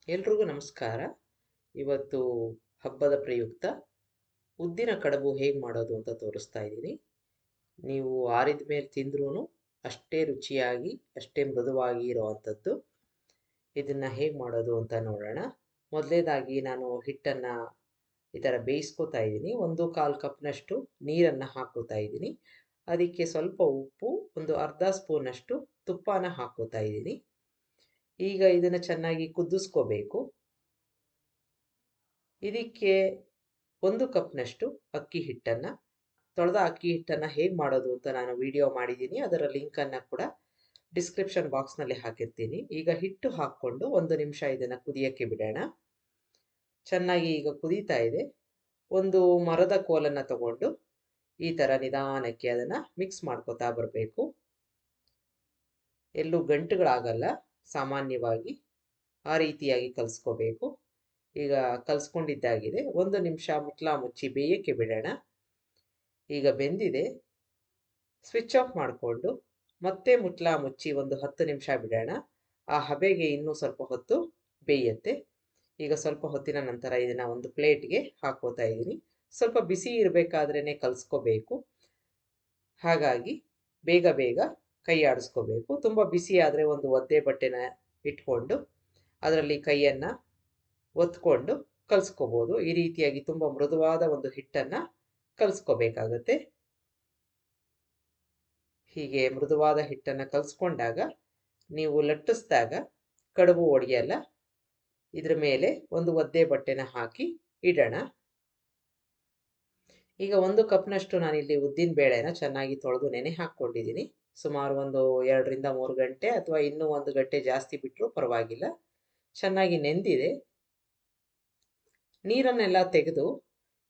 ಎಲ್ರಿಗೂ ನಮಸ್ಕಾರ. ಇವತ್ತು ಹಬ್ಬದ ಪ್ರಯುಕ್ತ ಉದ್ದಿನ ಕಡುಬು ಹೇಗೆ ಮಾಡೋದು ಅಂತ ತೋರಿಸ್ತಾ ಇದ್ದೀನಿ. ನೀವು ಆರಿದ ಮೇಲೆ ತಿಂದ್ರೂ ಅಷ್ಟೇ ರುಚಿಯಾಗಿ ಅಷ್ಟೇ ಮೃದುವಾಗಿ ಇರೋವಂಥದ್ದು. ಇದನ್ನು ಹೇಗೆ ಮಾಡೋದು ಅಂತ ನೋಡೋಣ. ಮೊದಲನೇದಾಗಿ ನಾನು ಹಿಟ್ಟನ್ನು ಈ ಥರ ಬೇಯಿಸ್ಕೊತಾ ಇದ್ದೀನಿ. 1/4 ಕಪ್ನಷ್ಟು ನೀರನ್ನು ಹಾಕೋತಾ ಇದ್ದೀನಿ. ಅದಕ್ಕೆ ಸ್ವಲ್ಪ ಉಪ್ಪು, ಒಂದು ಅರ್ಧ ಸ್ಪೂನಷ್ಟು ತುಪ್ಪನ ಹಾಕೋತಾ ಇದ್ದೀನಿ. ಈಗ ಇದನ್ನು ಚೆನ್ನಾಗಿ ಕುದಿಸ್ಕೋಬೇಕು. ಇದಕ್ಕೆ 1 ಕಪ್ನಷ್ಟು ಅಕ್ಕಿ ಹಿಟ್ಟನ್ನು, ತೊಳೆದ ಅಕ್ಕಿ ಹಿಟ್ಟನ್ನು ಹೇಗೆ ಮಾಡೋದು ಅಂತ ನಾನು ವಿಡಿಯೋ ಮಾಡಿದ್ದೀನಿ. ಅದರ ಲಿಂಕನ್ನು ಕೂಡ ಡಿಸ್ಕ್ರಿಪ್ಷನ್ ಬಾಕ್ಸ್ನಲ್ಲಿ ಹಾಕಿರ್ತೀನಿ. ಈಗ ಹಿಟ್ಟು ಹಾಕ್ಕೊಂಡು 1 ನಿಮಿಷ ಇದನ್ನು ಕುದಿಯೋಕ್ಕೆ ಬಿಡೋಣ. ಚೆನ್ನಾಗಿ ಈಗ ಕುದೀತಾ ಇದೆ. ಒಂದು ಮರದ ಕೋಲನ್ನು ತಗೊಂಡು ಈ ಥರ ನಿಧಾನಕ್ಕೆ ಅದನ್ನು ಮಿಕ್ಸ್ ಮಾಡ್ಕೋತಾ ಬರಬೇಕು. ಎಲ್ಲೂ ಗಂಟುಗಳಾಗಲ್ಲ, ಸಾಮಾನ್ಯವಾಗಿ ಆ ರೀತಿಯಾಗಿ ಕಲಿಸ್ಕೋಬೇಕು. ಈಗ ಕಲಿಸ್ಕೊಂಡಿದ್ದಾಗಿದೆ. 1 ನಿಮಿಷ ಮುಚ್ಚಳ ಮುಚ್ಚಿ ಬೇಯಕ್ಕೆ ಬಿಡೋಣ. ಈಗ ಬೆಂದಿದೆ. ಸ್ವಿಚ್ ಆಫ್ ಮಾಡಿಕೊಂಡು ಮತ್ತೆ ಮುಚ್ಚಳ ಮುಚ್ಚಿ ಒಂದು 10 ನಿಮಿಷ ಬಿಡೋಣ. ಆ ಹಬೆಗೆ ಇನ್ನೂ ಸ್ವಲ್ಪ ಹೊತ್ತು ಬೇಯುತ್ತೆ. ಈಗ ಸ್ವಲ್ಪ ಹೊತ್ತಿನ ನಂತರ ಇದನ್ನು ಒಂದು ಪ್ಲೇಟ್ಗೆ ಹಾಕೋತಾ ಇದ್ದೀನಿ. ಸ್ವಲ್ಪ ಬಿಸಿ ಇರಬೇಕಾದ್ರೇ ಕಲಿಸ್ಕೋಬೇಕು. ಹಾಗಾಗಿ ಬೇಗ ಬೇಗ ಕೈ ಆಡಿಸ್ಕೋಬೇಕು. ತುಂಬ ಬಿಸಿ ಆದರೆ ಒಂದು ಒದ್ದೆ ಬಟ್ಟೆನ ಇಟ್ಕೊಂಡು ಅದರಲ್ಲಿ ಕೈಯನ್ನು ಒತ್ಕೊಂಡು ಕಲಿಸ್ಕೋಬೋದು. ಈ ರೀತಿಯಾಗಿ ತುಂಬ ಮೃದುವಾದ ಒಂದು ಹಿಟ್ಟನ್ನು ಕಲಿಸ್ಕೋಬೇಕಾಗತ್ತೆ. ಹೀಗೆ ಮೃದುವಾದ ಹಿಟ್ಟನ್ನು ಕಲಿಸ್ಕೊಂಡಾಗ ನೀವು ಲಟ್ಟಿಸಿದಾಗ ಕಡುಬು ಒಡೆಯಲ್ಲ. ಇದ್ರ ಮೇಲೆ ಒಂದು ಒದ್ದೆ ಬಟ್ಟೆನ ಹಾಕಿ ಇಡೋಣ. ಈಗ 1 ಕಪ್ನಷ್ಟು ನಾನಿಲ್ಲಿ ಉದ್ದಿನ ಬೇಳೆನ ಚೆನ್ನಾಗಿ ತೊಳೆದು ನೆನೆ ಹಾಕ್ಕೊಂಡಿದ್ದೀನಿ. ಸುಮಾರು ಒಂದು 2 ರಿಂದ 3 ಗಂಟೆ ಅಥವಾ ಇನ್ನೂ 1 ಗಂಟೆ ಜಾಸ್ತಿ ಬಿಟ್ಟರೂ ಪರವಾಗಿಲ್ಲ. ಚೆನ್ನಾಗಿ ನೆಂದಿದೆ. ನೀರನ್ನೆಲ್ಲ ತೆಗೆದು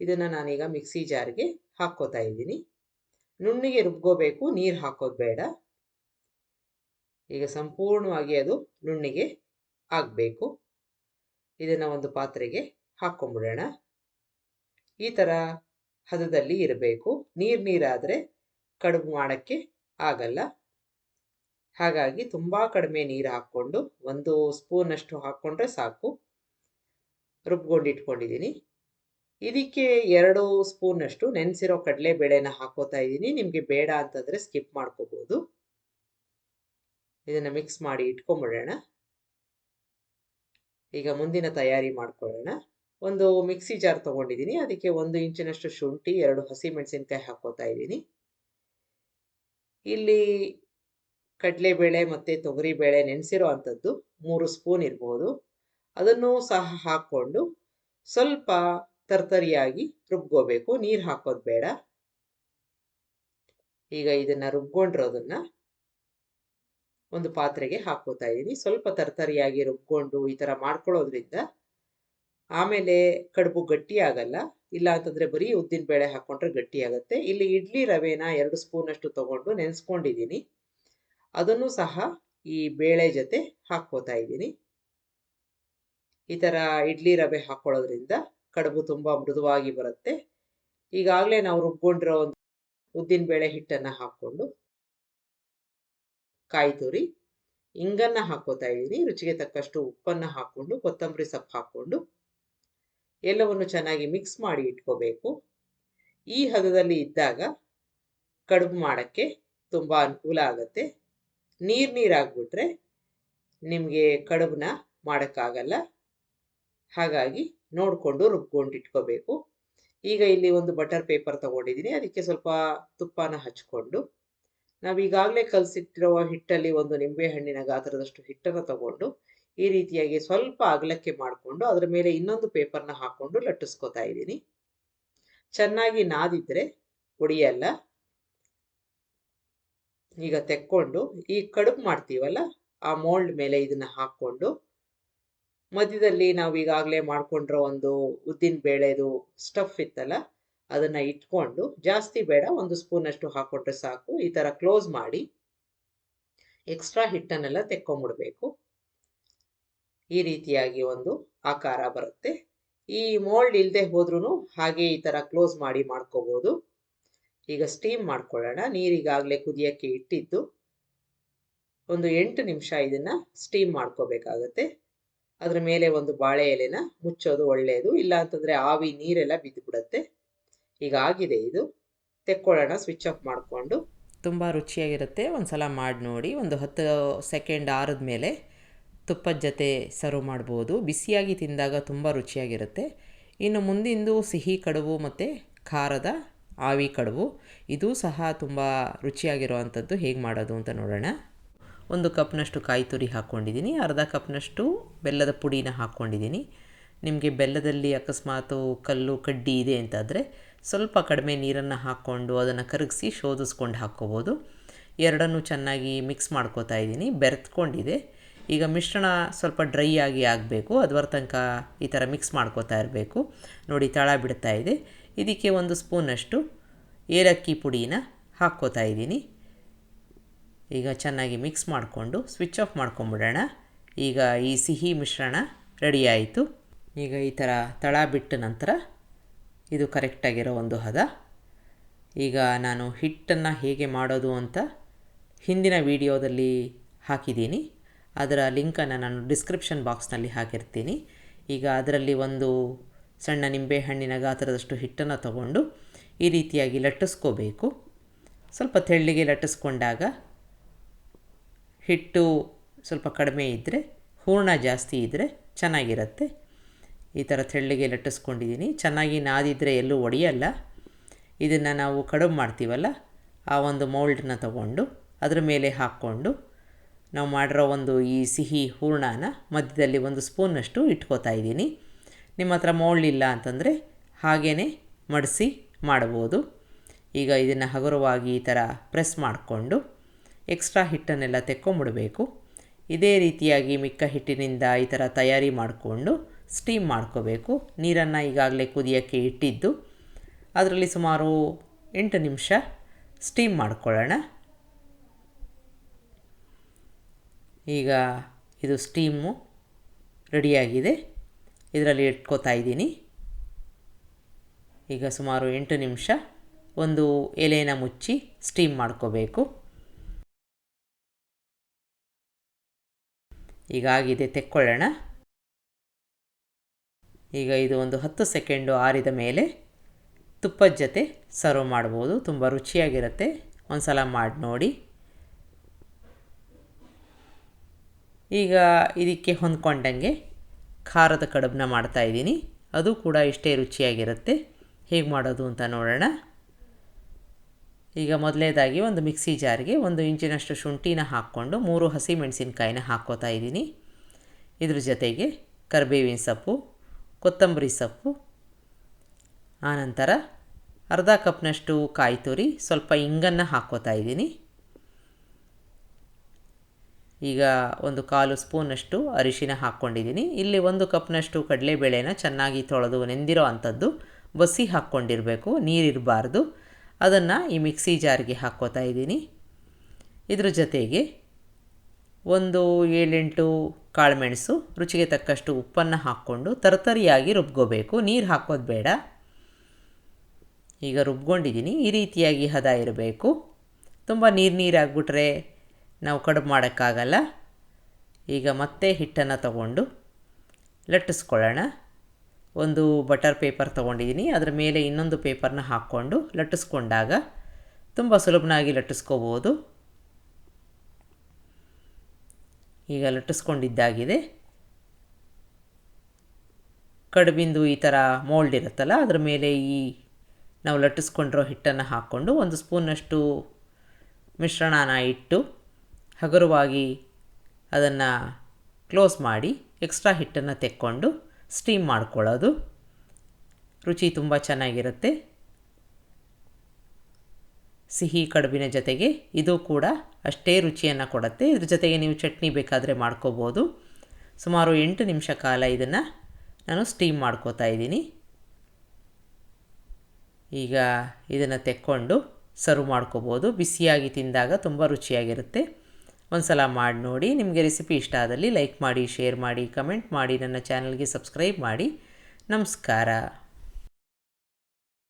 ಇದನ್ನು ನಾನೀಗ ಮಿಕ್ಸಿ ಜಾರ್ಗೆ ಹಾಕ್ಕೋತಾ ಇದ್ದೀನಿ. ನುಣ್ಣಿಗೆ ರುಬ್ಕೋಬೇಕು, ನೀರು ಹಾಕೋದು ಬೇಡ. ಈಗ ಸಂಪೂರ್ಣವಾಗಿ ಅದು ನುಣ್ಣಿಗೆ ಆಗಬೇಕು. ಇದನ್ನು ಒಂದು ಪಾತ್ರೆಗೆ ಹಾಕ್ಕೊಂಬಿಡೋಣ. ಈ ಥರ ಹದದಲ್ಲಿ ಇರಬೇಕು. ನೀರಾದರೆ ಕಡುಬು ಮಾಡೋಕ್ಕೆ ಆಗಲ್ಲ. ಹಾಗಾಗಿ ತುಂಬ ಕಡಿಮೆ ನೀರು ಹಾಕ್ಕೊಂಡು 1 ಸ್ಪೂನಷ್ಟು ಹಾಕ್ಕೊಂಡ್ರೆ ಸಾಕು. ರುಬ್ಕೊಂಡು ಇಟ್ಕೊಂಡಿದ್ದೀನಿ. ಇದಕ್ಕೆ 2 ಸ್ಪೂನಷ್ಟು ನೆನೆಸಿರೋ ಕಡಲೆಬೇಳೆನ ಹಾಕೋತಾ ಇದ್ದೀನಿ. ನಿಮಗೆ ಬೇಡ ಅಂತಂದರೆ ಸ್ಕಿಪ್ ಮಾಡ್ಕೋಬೋದು. ಇದನ್ನು ಮಿಕ್ಸ್ ಮಾಡಿ ಇಟ್ಕೊಂಬಿಡೋಣ. ಈಗ ಮುಂದಿನ ತಯಾರಿ ಮಾಡ್ಕೊಳ್ಳೋಣ. ಒಂದು ಮಿಕ್ಸಿ ಜಾರ್ ತೊಗೊಂಡಿದ್ದೀನಿ. ಅದಕ್ಕೆ 1 ಇಂಚಿನಷ್ಟು ಶುಂಠಿ, 2 ಹಸಿಮೆಣಸಿನ್ಕಾಯಿ ಹಾಕೋತಾ ಇದ್ದೀನಿ. ಇಲ್ಲಿ ಕಡಲೆಬೇಳೆ ಮತ್ತು ತೊಗರಿಬೇಳೆ ನೆನೆಸಿರೋ ಅಂಥದ್ದು 3 ಸ್ಪೂನ್ ಇರ್ಬೋದು. ಅದನ್ನು ಸಹ ಹಾಕ್ಕೊಂಡು ಸ್ವಲ್ಪ ತರ್ತರಿಯಾಗಿ ರುಬ್ಕೋಬೇಕು. ನೀರು ಹಾಕೋದು ಬೇಡ. ಈಗ ಇದನ್ನು ರುಬ್ಕೊಂಡಿರೋದನ್ನು ಒಂದು ಪಾತ್ರೆಗೆ ಹಾಕೋತಾ ಇದ್ದೀನಿ. ಸ್ವಲ್ಪ ತರ್ತರಿಯಾಗಿ ರುಬ್ಕೊಂಡು ಈ ಥರ ಮಾಡ್ಕೊಳ್ಳೋದ್ರಿಂದ ಆಮೇಲೆ ಕಡುಬು ಗಟ್ಟಿ ಆಗಲ್ಲ. ಇಲ್ಲ ಅಂತಂದರೆ ಬರೀ ಉದ್ದಿನ ಬೇಳೆ ಹಾಕ್ಕೊಂಡ್ರೆ ಗಟ್ಟಿ ಆಗುತ್ತೆ. ಇಲ್ಲಿ ಇಡ್ಲಿ ರವೆನ 2 ಸ್ಪೂನಷ್ಟು ತೊಗೊಂಡು ನೆನೆಸ್ಕೊಂಡಿದ್ದೀನಿ. ಅದನ್ನು ಸಹ ಈ ಬೇಳೆ ಜೊತೆ ಹಾಕ್ಕೋತಾ ಇದ್ದೀನಿ. ಈ ಥರ ಇಡ್ಲಿ ರವೆ ಹಾಕ್ಕೊಳ್ಳೋದ್ರಿಂದ ಕಡುಬು ತುಂಬ ಮೃದುವಾಗಿ ಬರುತ್ತೆ. ಈಗಾಗಲೇ ನಾವು ರುಬ್ಕೊಂಡಿರೋ ಒಂದು ಉದ್ದಿನಬೇಳೆ ಹಿಟ್ಟನ್ನು ಹಾಕ್ಕೊಂಡು ಕಾಯಿ ತುರಿ, ಇಂಗನ್ನು ಹಾಕ್ಕೋತಾ ಇದ್ದೀನಿ. ರುಚಿಗೆ ತಕ್ಕಷ್ಟು ಉಪ್ಪನ್ನು ಹಾಕ್ಕೊಂಡು ಕೊತ್ತಂಬರಿ ಸೊಪ್ಪು ಹಾಕ್ಕೊಂಡು ಎಲ್ಲವನ್ನು ಚೆನ್ನಾಗಿ ಮಿಕ್ಸ್ ಮಾಡಿ ಇಟ್ಕೋಬೇಕು. ಈ ಹದದಲ್ಲಿ ಇದ್ದಾಗ ಕಡುಬು ಮಾಡೋಕ್ಕೆ ತುಂಬ ಅನುಕೂಲ ಆಗುತ್ತೆ. ನೀರಾಗ್ಬಿಟ್ರೆ ನಿಮಗೆ ಕಡುಬನ್ನ ಮಾಡೋಕ್ಕಾಗಲ್ಲ. ಹಾಗಾಗಿ ನೋಡಿಕೊಂಡು ರುಬ್ಕೊಂಡು ಇಟ್ಕೋಬೇಕು. ಈಗ ಇಲ್ಲಿ ಒಂದು ಬಟರ್ ಪೇಪರ್ ತೊಗೊಂಡಿದ್ದೀನಿ. ಅದಕ್ಕೆ ಸ್ವಲ್ಪ ತುಪ್ಪನ ಹಚ್ಕೊಂಡು ನಾವು ಈಗಾಗಲೇ ಕಲಸಿಟ್ಟಿರೋ ಹಿಟ್ಟಲ್ಲಿ ಒಂದು ನಿಂಬೆಹಣ್ಣಿನ ಗಾತ್ರದಷ್ಟು ಹಿಟ್ಟನ್ನು ತಗೊಂಡು ಈ ರೀತಿಯಾಗಿ ಸ್ವಲ್ಪ ಅಗಲಕ್ಕೆ ಮಾಡಿಕೊಂಡು ಅದರ ಮೇಲೆ ಇನ್ನೊಂದು ಪೇಪರ್ನ ಹಾಕ್ಕೊಂಡು ಲಟ್ಟಿಸ್ಕೊತಾ ಇದ್ದೀನಿ. ಚೆನ್ನಾಗಿ ನಾದಿದ್ರೆ ಒಡೆಯಲ್ಲ. ಈಗ ತೆಕ್ಕೊಂಡು ಈ ಕಡುಬು ಮಾಡ್ತೀವಲ್ಲ ಆ ಮೋಲ್ಡ್ ಮೇಲೆ ಇದನ್ನು ಹಾಕ್ಕೊಂಡು ಮಧ್ಯದಲ್ಲಿ ನಾವು ಈಗಾಗಲೇ ಮಾಡ್ಕೊಂಡಿರೋ ಒಂದು ಉದ್ದಿನ ಬೇಳೆದು ಸ್ಟಫ್ ಇತ್ತಲ್ಲ ಅದನ್ನು ಇಟ್ಕೊಂಡು, ಜಾಸ್ತಿ ಬೇಡ, 1 ಸ್ಪೂನಷ್ಟು ಹಾಕ್ಕೊಂಡ್ರೆ ಸಾಕು. ಈ ಥರ ಕ್ಲೋಸ್ ಮಾಡಿ ಎಕ್ಸ್ಟ್ರಾ ಹಿಟ್ಟನ್ನೆಲ್ಲ ತೆಕ್ಕೊಂಬಿಡ್ಬೇಕು. ಈ ರೀತಿಯಾಗಿ ಒಂದು ಆಕಾರ ಬರುತ್ತೆ. ಈ ಮೋಲ್ಡ್ ಇಲ್ಲದೆ ಹೋದ್ರೂ ಹಾಗೆ ಈ ಥರ ಕ್ಲೋಸ್ ಮಾಡಿ ಮಾಡ್ಕೋಬೋದು. ಈಗ ಸ್ಟೀಮ್ ಮಾಡ್ಕೊಳ್ಳೋಣ. ನೀರಿಗಾಗಲೇ ಕುದಿಯೋಕ್ಕೆ ಇಟ್ಟಿದ್ದು ಒಂದು 8 ನಿಮಿಷ ಇದನ್ನು ಸ್ಟೀಮ್ ಮಾಡ್ಕೋಬೇಕಾಗತ್ತೆ. ಅದರ ಮೇಲೆ ಒಂದು ಬಾಳೆ ಎಲೆನ ಮುಚ್ಚೋದು ಒಳ್ಳೆಯದು. ಇಲ್ಲ ಅಂತಂದರೆ ಆವಿ ನೀರೆಲ್ಲ ಬಿದ್ದುಬಿಡುತ್ತೆ. ಈಗ ಆಗಿದೆ ಇದು. ತೆಕ್ಕೊಳ್ಳೋಣ ಸ್ವಿಚ್ ಆಫ್ ಮಾಡಿಕೊಂಡು. ತುಂಬ ರುಚಿಯಾಗಿರುತ್ತೆ. ಒಂದು ಸಲ ಮಾಡಿ ನೋಡಿ. ಒಂದು 10 ಸೆಕೆಂಡ್ ಆರಿದ ಮೇಲೆ ತುಪ್ಪದ ಜೊತೆ ಸರ್ವ್ ಮಾಡ್ಬೋದು. ಬಿಸಿಯಾಗಿ ತಿಂದಾಗ ತುಂಬ ರುಚಿಯಾಗಿರುತ್ತೆ. ಇನ್ನು ಮುಂದಿಂದು ಸಿಹಿ ಕಡುಬು ಮತ್ತು ಖಾರದ ಆವಿ ಕಡುಬು, ಇದು ಸಹ ತುಂಬ ರುಚಿಯಾಗಿರುವಂಥದ್ದು. ಹೇಗೆ ಮಾಡೋದು ಅಂತ ನೋಡೋಣ. 1 ಕಪ್ನಷ್ಟು ಕಾಯಿ ತುರಿ ಹಾಕ್ಕೊಂಡಿದ್ದೀನಿ. ಅರ್ಧ ಕಪ್ನಷ್ಟು ಬೆಲ್ಲದ ಪುಡಿನ ಹಾಕ್ಕೊಂಡಿದ್ದೀನಿ. ನಿಮಗೆ ಬೆಲ್ಲದಲ್ಲಿ ಅಕಸ್ಮಾತು ಕಲ್ಲು ಕಡ್ಡಿ ಇದೆ ಅಂತಾದರೆ ಸ್ವಲ್ಪ ಕಡಿಮೆ ನೀರನ್ನು ಹಾಕ್ಕೊಂಡು ಅದನ್ನು ಕರಗಿಸಿ ಶೋಧಿಸ್ಕೊಂಡು ಹಾಕ್ಕೋಬೋದು. ಎರಡನ್ನೂ ಚೆನ್ನಾಗಿ ಮಿಕ್ಸ್ ಮಾಡ್ಕೋತಾ ಇದ್ದೀನಿ. ಬೆರೆತ್ಕೊಂಡಿದೆ. ಈಗ ಮಿಶ್ರಣ ಸ್ವಲ್ಪ ಡ್ರೈ ಆಗಿ ಆಗಬೇಕು. ಅದುವರ ತನಕ ಈ ಥರ ಮಿಕ್ಸ್ ಮಾಡ್ಕೋತಾ ಇರಬೇಕು. ನೋಡಿ ತಳ ಬಿಡ್ತಾ ಇದೆ. ಇದಕ್ಕೆ 1 ಸ್ಪೂನಷ್ಟು ಏಲಕ್ಕಿ ಪುಡಿನ ಹಾಕ್ಕೋತಾ ಇದ್ದೀನಿ. ಈಗ ಚೆನ್ನಾಗಿ ಮಿಕ್ಸ್ ಮಾಡಿಕೊಂಡು ಸ್ವಿಚ್ ಆಫ್ ಮಾಡ್ಕೊಂಬಿಡೋಣ. ಈಗ ಈ ಸಿಹಿ ಮಿಶ್ರಣ ರೆಡಿ ಆಯಿತು. ಈಗ ಈ ಥರ ತಳ ಬಿಟ್ಟ ನಂತರ ಇದು ಕರೆಕ್ಟಾಗಿರೋ ಒಂದು ಹದ. ಈಗ ನಾನು ಹಿಟ್ಟನ್ನು ಹೇಗೆ ಮಾಡೋದು ಅಂತ ಹಿಂದಿನ ವಿಡಿಯೋದಲ್ಲಿ ಹಾಕಿದ್ದೀನಿ. ಅದರ ಲಿಂಕನ್ನು ನಾನು ಡಿಸ್ಕ್ರಿಪ್ಷನ್ ಬಾಕ್ಸ್ನಲ್ಲಿ ಹಾಕಿರ್ತೀನಿ. ಈಗ ಅದರಲ್ಲಿ ಒಂದು ಸಣ್ಣ ನಿಂಬೆಹಣ್ಣಿನ ಗಾತ್ರದಷ್ಟು ಹಿಟ್ಟನ್ನು ತಗೊಂಡು ಈ ರೀತಿಯಾಗಿ ಲಟ್ಟಿಸ್ಕೋಬೇಕು. ಸ್ವಲ್ಪ ತೆಳ್ಳಗೆ ಲಟ್ಟಿಸ್ಕೊಂಡಾಗ ಹಿಟ್ಟು ಸ್ವಲ್ಪ ಕಡಿಮೆ ಇದ್ದರೆ, ಹೂರಣ ಜಾಸ್ತಿ ಇದ್ದರೆ ಚೆನ್ನಾಗಿರುತ್ತೆ. ಈ ಥರ ತೆಳ್ಳಗೆ ಲಟ್ಟಿಸ್ಕೊಂಡಿದ್ದೀನಿ. ಚೆನ್ನಾಗಿ ನಾದಿದ್ರೆ ಎಲ್ಲೂ ಒಡೆಯಲ್ಲ. ಇದನ್ನು ನಾವು ಕಡುಬು ಮಾಡ್ತೀವಲ್ಲ, ಆ ಒಂದು ಮೌಲ್ಡನ್ನ ತಗೊಂಡು ಅದರ ಮೇಲೆ ಹಾಕ್ಕೊಂಡು ನಾವು ಮಾಡಿರೋ ಒಂದು ಈ ಸಿಹಿ ಹೂರಣನ ಮಧ್ಯದಲ್ಲಿ 1 ಸ್ಪೂನ್ನಷ್ಟು ಇಟ್ಕೋತಾ ಇದ್ದೀನಿ. ನಿಮ್ಮ ಹತ್ರ ಮೌಲ್ಡ್ ಇಲ್ಲ ಅಂತಂದರೆ ಹಾಗೇ ಮಡಿಸಿ ಮಾಡ್ಬೋದು. ಈಗ ಇದನ್ನು ಹಗುರವಾಗಿ ಈ ಥರ ಪ್ರೆಸ್ ಮಾಡಿಕೊಂಡು ಎಕ್ಸ್ಟ್ರಾ ಹಿಟ್ಟನ್ನೆಲ್ಲ ತೆಕ್ಕೊಂಬಿಡಬೇಕು. ಇದೇ ರೀತಿಯಾಗಿ ಮಿಕ್ಕ ಹಿಟ್ಟಿನಿಂದ ಈ ಥರ ತಯಾರಿ ಮಾಡಿಕೊಂಡು ಸ್ಟೀಮ್ ಮಾಡ್ಕೋಬೇಕು. ನೀರನ್ನು ಈಗಾಗಲೇ ಕುದಿಯೋಕ್ಕೆ ಇಟ್ಟಿದ್ದು, ಅದರಲ್ಲಿ ಸುಮಾರು 8 ನಿಮಿಷ ಸ್ಟೀಮ್ ಮಾಡ್ಕೊಳ್ಳೋಣ. ಈಗ ಇದು ಸ್ಟೀಮು ರೆಡಿಯಾಗಿದೆ. ಇದರಲ್ಲಿ ಇಟ್ಕೋತಾ ಇದ್ದೀನಿ. ಈಗ ಸುಮಾರು 8 ನಿಮಿಷ ಒಂದು ಎಲೆನ ಮುಚ್ಚಿ ಸ್ಟೀಮ್ ಮಾಡ್ಕೋಬೇಕು. ಈಗಾಗಿದೆ, ತೆಕ್ಕೊಳ್ಳೋಣ. ಈಗ ಇದು ಒಂದು 10 ಸೆಕೆಂಡು ಆರಿದ ಮೇಲೆ ತುಪ್ಪದ ಜೊತೆ ಸರ್ವ್ ಮಾಡ್ಬೋದು. ತುಂಬ ರುಚಿಯಾಗಿರುತ್ತೆ. ಒಂದು ಸಲ ಮಾಡಿ ನೋಡಿ. ಈಗ ಇದಕ್ಕೆ ಹೊಂದ್ಕೊಂಡಂಗೆ ಖಾರದ ಕಡುಬನ್ನ ಮಾಡ್ತಾಯಿದ್ದೀನಿ. ಅದು ಕೂಡ ಇಷ್ಟೇ ರುಚಿಯಾಗಿರುತ್ತೆ. ಹೇಗೆ ಮಾಡೋದು ಅಂತ ನೋಡೋಣ. ಈಗ ಮೊದಲನೇದಾಗಿ ಒಂದು ಮಿಕ್ಸಿ ಜಾರ್ಗೆ 1 ಇಂಚಿನಷ್ಟು ಶುಂಠಿನ ಹಾಕ್ಕೊಂಡು 3 ಹಸಿಮೆಣಸಿನ್ಕಾಯಿನ ಹಾಕ್ಕೋತಾ ಇದ್ದೀನಿ. ಇದ್ರ ಜೊತೆಗೆ ಕರಿಬೇವಿನ ಸೊಪ್ಪು, ಕೊತ್ತಂಬರಿ ಸೊಪ್ಪು, ಆನಂತರ ಅರ್ಧ ಕಪ್ನಷ್ಟು ಕಾಯಿ ತುರಿ, ಸ್ವಲ್ಪ ಇಂಗನ್ನು ಹಾಕ್ಕೋತಾ ಇದ್ದೀನಿ. ಈಗ 1/4 ಸ್ಪೂನಷ್ಟು ಅರಿಶಿನ ಹಾಕ್ಕೊಂಡಿದ್ದೀನಿ. ಇಲ್ಲಿ 1 ಕಪ್ನಷ್ಟು ಕಡಲೆಬೇಳೆನ ಚೆನ್ನಾಗಿ ತೊಳೆದು ನೆಂದಿರೋ ಅಂಥದ್ದು ಬಸಿ ಹಾಕ್ಕೊಂಡಿರಬೇಕು, ನೀರಿರಬಾರ್ದು. ಅದನ್ನು ಈ ಮಿಕ್ಸಿ ಜಾರ್ಗೆ ಹಾಕ್ಕೋತಾ ಇದ್ದೀನಿ. ಇದ್ರ ಜೊತೆಗೆ 7-8 ಕಾಳುಮೆಣಸು, ರುಚಿಗೆ ತಕ್ಕಷ್ಟು ಉಪ್ಪನ್ನು ಹಾಕ್ಕೊಂಡು ತರತರಿಯಾಗಿ ರುಬ್ಕೋಬೇಕು. ನೀರು ಹಾಕೋದು ಬೇಡ. ಈಗ ರುಬ್ಕೊಂಡಿದ್ದೀನಿ. ಈ ರೀತಿಯಾಗಿ ಹದ ಇರಬೇಕು. ತುಂಬ ನೀರಾಗಿಬಿಟ್ರೆ ನಾವು ಕಡುಬು ಮಾಡೋಕ್ಕಾಗಲ್ಲ. ಈಗ ಮತ್ತೆ ಹಿಟ್ಟನ್ನು ತಗೊಂಡು ಲಟ್ಟಿಸ್ಕೊಳ್ಳೋಣ. ಒಂದು ಬಟರ್ ಪೇಪರ್ ತೊಗೊಂಡಿದ್ದೀನಿ. ಅದರ ಮೇಲೆ ಇನ್ನೊಂದು ಪೇಪರ್ನ ಹಾಕ್ಕೊಂಡು ಲಟ್ಟಿಸ್ಕೊಂಡಾಗ ತುಂಬ ಸುಲಭನಾಗಿ ಲಟ್ಟಿಸ್ಕೋಬೋದು. ಈಗ ಲಟ್ಟಿಸ್ಕೊಂಡಿದ್ದಾಗಿದೆ. ಕಡುಬಿಂದು ಈ ಥರ ಮೋಲ್ಡ್ ಇರುತ್ತಲ್ಲ, ಅದರ ಮೇಲೆ ಈ ನಾವು ಲಟ್ಟಿಸ್ಕೊಂಡಿರೋ ಹಿಟ್ಟನ್ನು ಹಾಕ್ಕೊಂಡು 1 ಸ್ಪೂನಷ್ಟು ಮಿಶ್ರಣನ ಇಟ್ಟು ಹಗುರವಾಗಿ ಅದನ್ನು ಕ್ಲೋಸ್ ಮಾಡಿ ಎಕ್ಸ್ಟ್ರಾ ಹಿಟ್ಟನ್ನು ತೆಕ್ಕೊಂಡು ಸ್ಟೀಮ್ ಮಾಡ್ಕೊಳ್ಳೋದು. ರುಚಿ ತುಂಬ ಚೆನ್ನಾಗಿರುತ್ತೆ. ಸಿಹಿ ಕಡುಬಿನ ಜೊತೆಗೆ ಇದು ಕೂಡ ಅಷ್ಟೇ ರುಚಿಯನ್ನು ಕೊಡುತ್ತೆ. ಇದ್ರ ಜೊತೆಗೆ ನೀವು ಚಟ್ನಿ ಬೇಕಾದರೆ ಮಾಡ್ಕೋಬೋದು. ಸುಮಾರು 8 ನಿಮಿಷ ಕಾಲ ಇದನ್ನು ನಾನು ಸ್ಟೀಮ್ ಮಾಡ್ಕೋತಾ ಇದ್ದೀನಿ. ಈಗ ಇದನ್ನು ತೆಕ್ಕೊಂಡು ಸರ್ವ್ ಮಾಡ್ಕೋಬೋದು. ಬಿಸಿಯಾಗಿ ತಿಂದಾಗ ತುಂಬ ರುಚಿಯಾಗಿರುತ್ತೆ. ಒಂದು ಸಲ ಮಾಡಿ ನೋಡಿ. ನಿಮಗೆ ರೆಸಿಪಿ ಇಷ್ಟ ಆದಲ್ಲಿ ಲೈಕ್ ಮಾಡಿ, ಶೇರ್ ಮಾಡಿ, ಕಮೆಂಟ್ ಮಾಡಿ, ನನ್ನ ಚಾನಲ್ಗೆ ಸಬ್ಸ್ಕ್ರೈಬ್ ಮಾಡಿ. ನಮಸ್ಕಾರ.